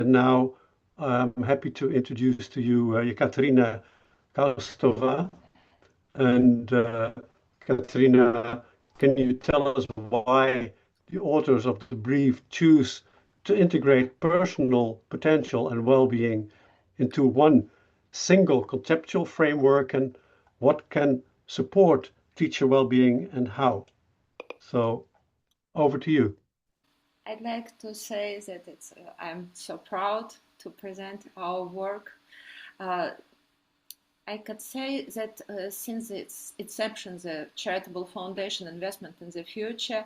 now I'm happy to introduce to you Ekaterina Khaustova. And Ekaterina, can you tell us why the authors of the brief choose to integrate personal potential and well-being into one single conceptual framework, and what can support teacher well-being and how? So over to you. I'd like to say that I'm so proud to present our work. I could say that since its inception, the Charitable Foundation Investment in the Future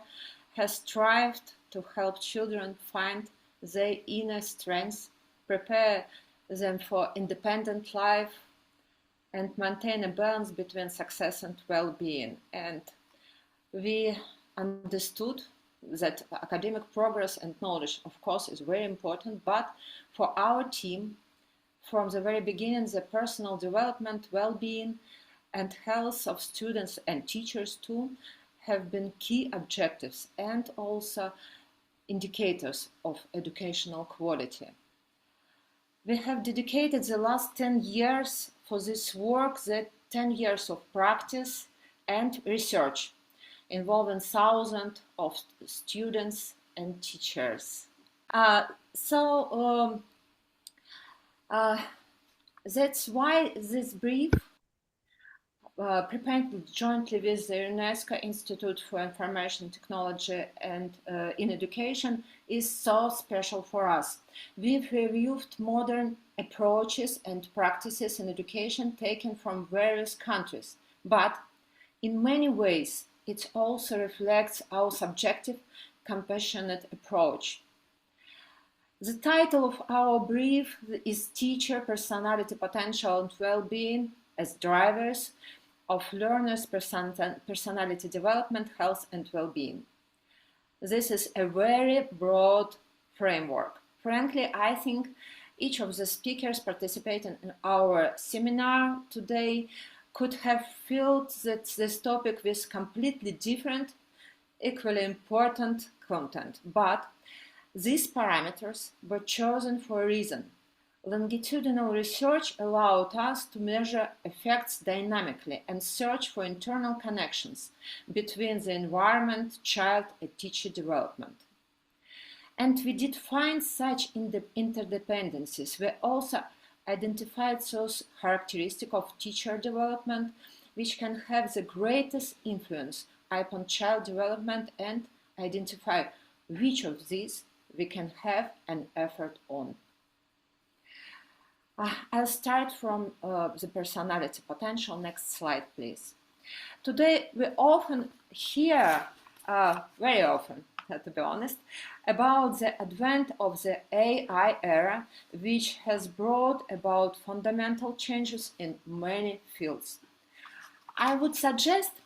has strived to help children find their inner strengths, prepare them for independent life, and maintain a balance between success and well-being. And we understood that academic progress and knowledge, of course, is very important, but for our team, from the very beginning, the personal development, well-being, and health of students and teachers too have been key objectives and also indicators of educational quality. We have dedicated the last 10 years for this work, the 10 years of practice and research involving thousands of students and teachers. That's why this brief, prepared jointly with the UNESCO Institute for Information Technology and in Education, is so special for us. We've reviewed modern approaches and practices in education taken from various countries, but in many ways it also reflects our subjective, compassionate approach. The title of our brief is Teacher Personality, Potential and Well-being as Drivers of Learners' Personality Development, Health and Well-being. This is a very broad framework. Frankly, I think each of the speakers participating in our seminar today could have filled this topic with completely different, equally important content, but these parameters were chosen for a reason. Longitudinal research allowed us to measure effects dynamically and search for internal connections between the environment, child, and teacher development. And we did find such interdependencies. We also identified those characteristics of teacher development which can have the greatest influence upon child development and identify which of these we can have an effort on. I'll start from the personality potential. Next slide, please. Today, we often hear, very often, to be honest, about the advent of the AI era, which has brought about fundamental changes in many fields. I would suggest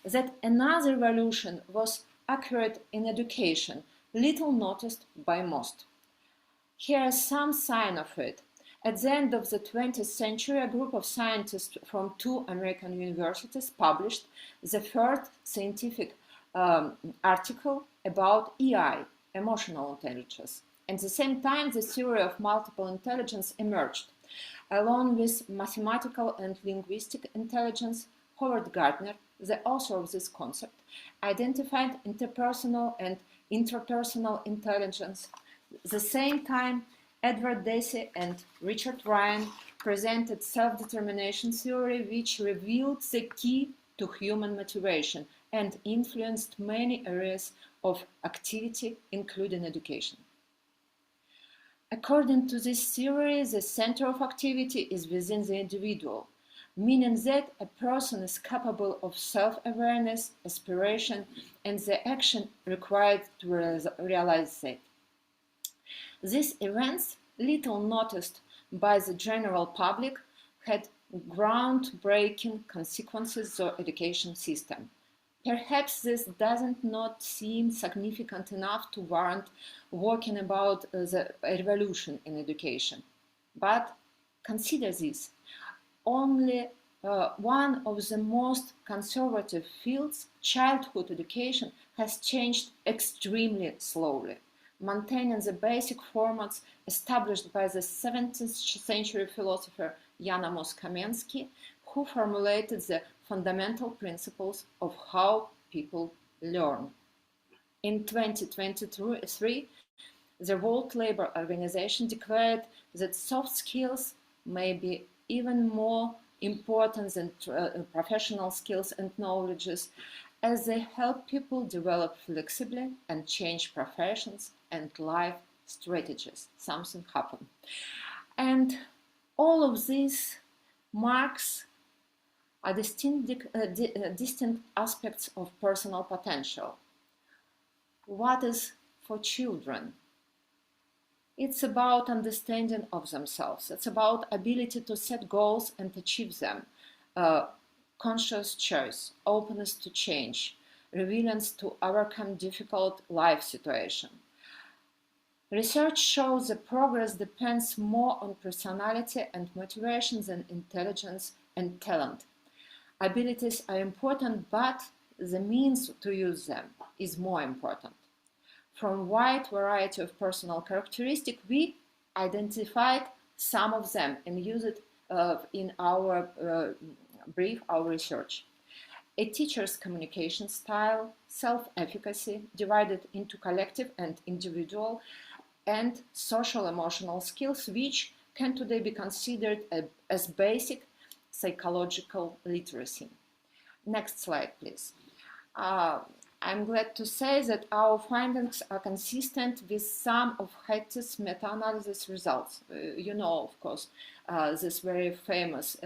that another revolution was occurred in education, little noticed by most. Here are some signs of it. At the end of the 20th century, a group of scientists from 2 American universities published the first scientific article about EI, emotional intelligence. At the same time, the theory of multiple intelligence emerged. Along with mathematical and linguistic intelligence, Howard Gardner, the author of this concept, identified interpersonal and interpersonal intelligence. At the same time, Edward Deci and Richard Ryan presented self-determination theory, which revealed the key to human motivation and influenced many areas of activity, including education. According to this theory, the center of activity is within the individual, meaning that a person is capable of self-awareness, aspiration, and the action required to realize that. These events, little noticed by the general public, had groundbreaking consequences for the education system. Perhaps this doesn't not seem significant enough to warrant talking about the revolution in education. But consider this. Only one of the most conservative fields, childhood education, has changed extremely slowly. maintaining the basic formats established by the 17th century philosopher Jan Amos Kamensky, who formulated the fundamental principles of how people learn. In 2023, the World Labour Organization declared that soft skills may be even more important than professional skills and knowledges, as they help people develop flexibly and change professions and life strategies. Something happened. And all of this marks are distinct aspects of personal potential. What is for children? It's about understanding of themselves. It's about ability to set goals and achieve them. Conscious choice, openness to change, resilience to overcome difficult life situations. Research shows that progress depends more on personality and motivation than intelligence and talent. Abilities are important, but the means to use them is more important. From a wide variety of personal characteristics, we identified some of them and used it in our our research. A teacher's communication style, self-efficacy, divided into collective and individual, and social-emotional skills, which can today be considered as basic psychological literacy. Next slide, please. I'm glad to say that our findings are consistent with some of Hattie's meta-analysis results. You know, of course, this very famous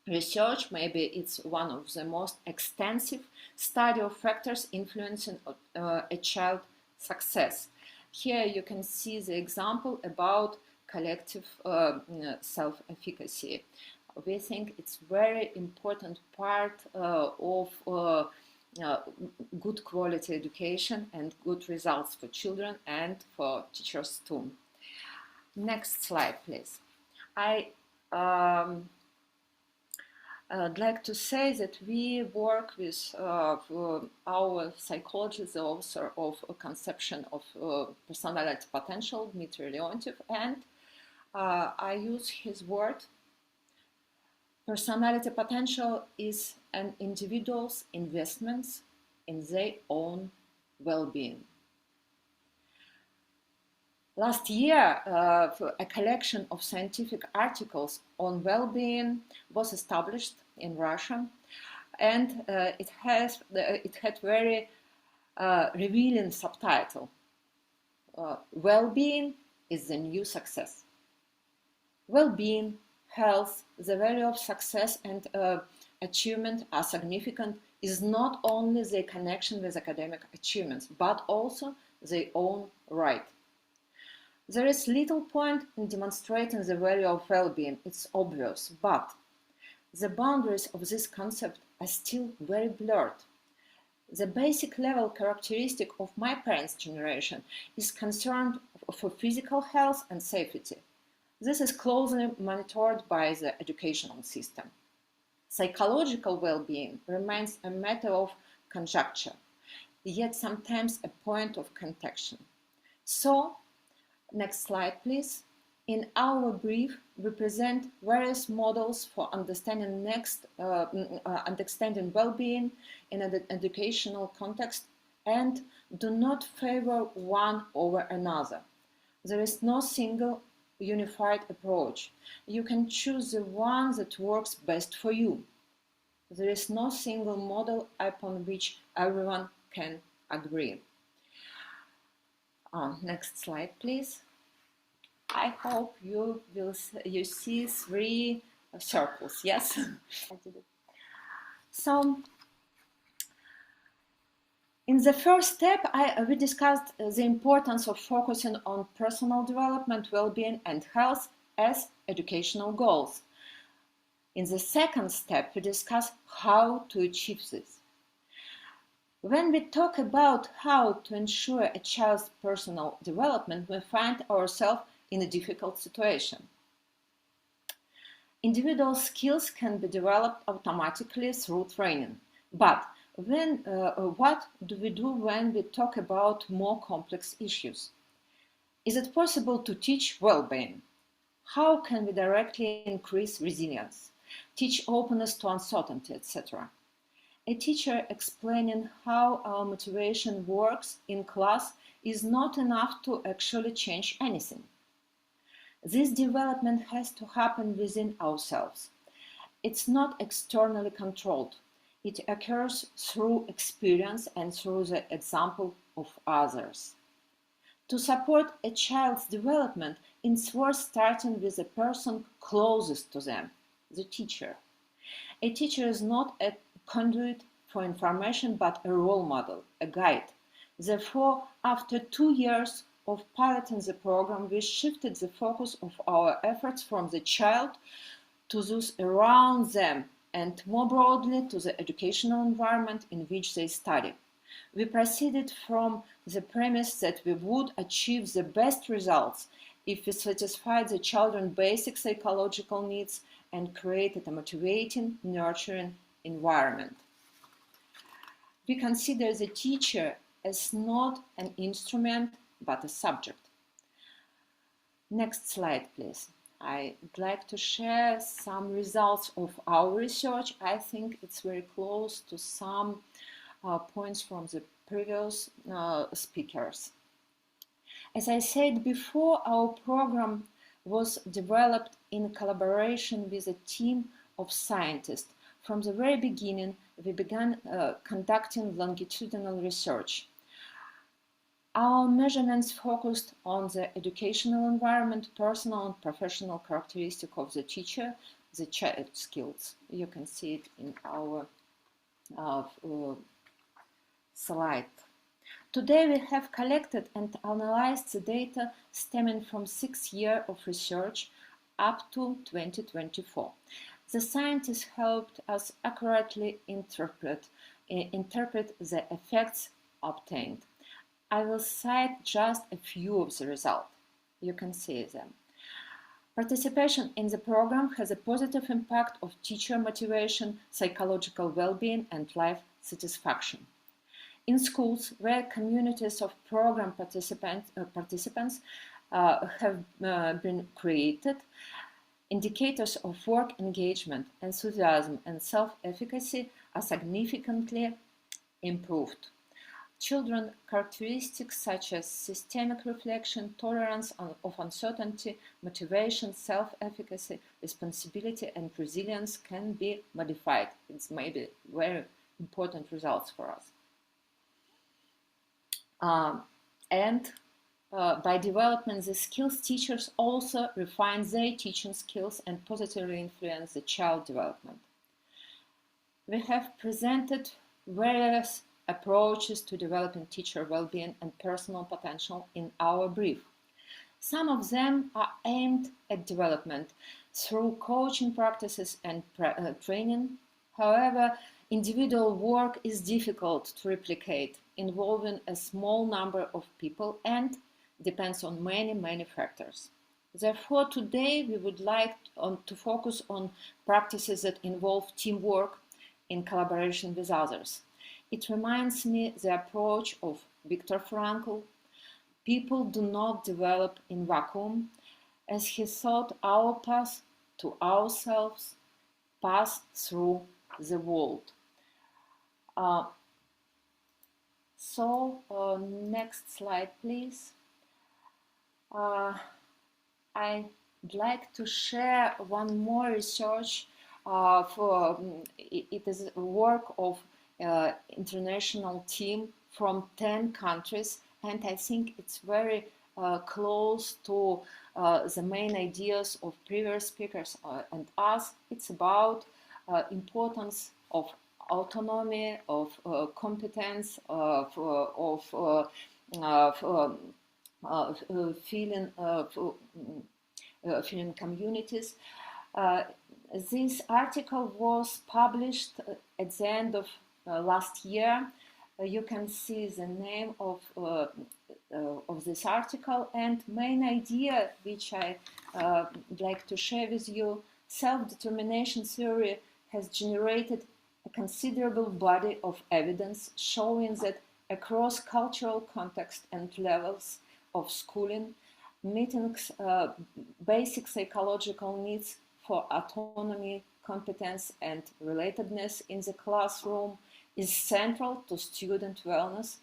research, maybe it's one of the most extensive study of factors influencing a child's success. Here you can see the example about collective self-efficacy. We think it's very important part of good quality education and good results for children and for teachers too. Next slide, please. I'd like to say that we work with our psychologist, the author of a conception of personality potential, Dmitry Leontiev, and I use his word. Personality potential is an individual's investments in their own well-being. Last year, a collection of scientific articles on well-being was established in Russia, and it had very revealing subtitle. Well-being is the new success. Well-being, health, the value of success and achievement are significant is not only the connection with academic achievements, but also their own right. There is little point in demonstrating the value of well-being, it's obvious, but the boundaries of this concept are still very blurred. The basic level characteristic of my parents' generation is concerned for physical health and safety. This is closely monitored by the educational system. Psychological well-being remains a matter of conjecture, yet sometimes a point of contention. So, next slide, please. In our brief, we present various models for understanding well-being in an educational context and do not favor one over another. There is no single unified approach. You can choose the one that works best for you. There is no single model upon which everyone can agree. Next slide, please. I hope you see three circles. Yes. So, in the first step, we discussed the importance of focusing on personal development, well-being, and health as educational goals. In the second step, we discuss how to achieve this. When we talk about how to ensure a child's personal development, we find ourselves in a difficult situation. Individual skills can be developed automatically through training, but What do we do when we talk about more complex issues? Is it possible to teach well-being? How can we directly increase resilience, teach openness to uncertainty, etc.? A teacher explaining how our motivation works in class is not enough to actually change anything. This development has to happen within ourselves. It's not externally controlled. It occurs through experience and through the example of others. To support a child's development, it's worth starting with the person closest to them, the teacher. A teacher is not a conduit for information, but a role model, a guide. Therefore, after 2 years of piloting the program, we shifted the focus of our efforts from the child to those around them and more broadly to the educational environment in which they study. We proceeded from the premise that we would achieve the best results if we satisfied the children's basic psychological needs and created a motivating, nurturing environment. We consider the teacher as not an instrument, but a subject. Next slide, please. I'd like to share some results of our research. I think it's very close to some points from the previous speakers. As I said before, our program was developed in collaboration with a team of scientists. From the very beginning, we began conducting longitudinal research. Our measurements focused on the educational environment, personal and professional characteristics of the teacher, the child skills. You can see it in our slide. Today we have collected and analyzed the data stemming from 6 years of research up to 2024. The scientists helped us accurately interpret the effects obtained. I will cite just a few of the results. You can see them. Participation in the program has a positive impact of teacher motivation, psychological well-being, and life satisfaction. In schools where communities of program participants have been created, indicators of work engagement, enthusiasm, and self-efficacy are significantly improved. Children characteristics such as systemic reflection, tolerance of uncertainty, motivation, self-efficacy, responsibility, and resilience can be modified. It's maybe very important results for us. By developing the skills, teachers also refine their teaching skills and positively influence the child development. We have presented various approaches to developing teacher well-being and personal potential in our brief. Some of them are aimed at development through coaching practices and training. However, individual work is difficult to replicate, involving a small number of people and depends on many factors. Therefore, today we would like to focus on practices that involve teamwork in collaboration with others. It reminds me the approach of Viktor Frankl. People do not develop in vacuum, as he thought our path to ourselves pass through the world. Next slide, please. I'd like to share one more research. It is work of international team from 10 countries, and I think it's very close to the main ideas of previous speakers and us. It's about importance of autonomy, of competence, of feeling communities. This article was published at the end of last year. You can see the name of this article, and main idea which I like to share with you: self-determination theory has generated a considerable body of evidence showing that across cultural context and levels of schooling, meeting basic psychological needs for autonomy, competence, and relatedness in the classroom is central to student wellness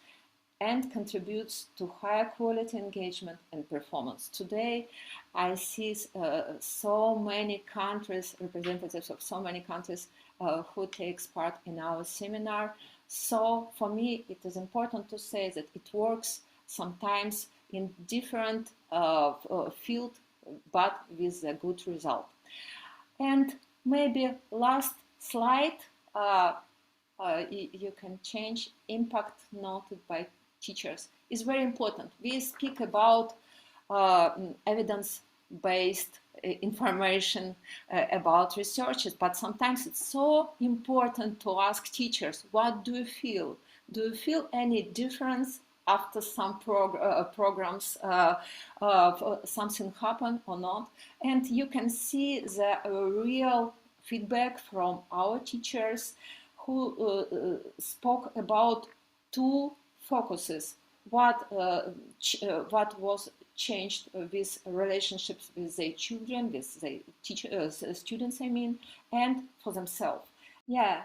and contributes to higher quality engagement and performance. Today, I see so many countries, representatives of so many countries who takes part in our seminar. So for me, it is important to say that it works sometimes in different field, but with a good result. And maybe last slide, you can change impact noted by teachers. Is very important. We speak about evidence-based information about researchers, but sometimes it's so important to ask teachers, what do you feel? Do you feel any difference after some programs, something happened or not? And you can see the real feedback from our teachers who spoke about two focuses. What was changed with relationships with their children, with their students, I mean, and for themselves. Yeah,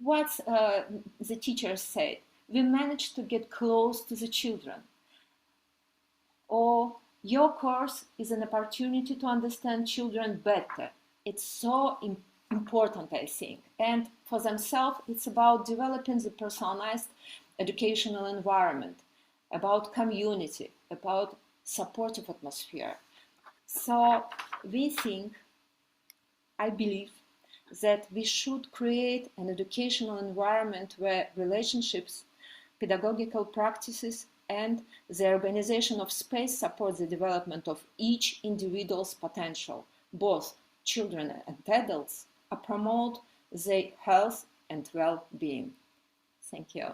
what the teachers said. We managed to get close to the children. Or your course is an opportunity to understand children better. It's so important, I think. And for themselves, it's about developing the personalized educational environment, about community, about supportive atmosphere. So we think, I believe, that we should create an educational environment where relationships, pedagogical practices, and the organization of space support the development of each individual's potential, both children and adults, promote their health and well-being. Thank you.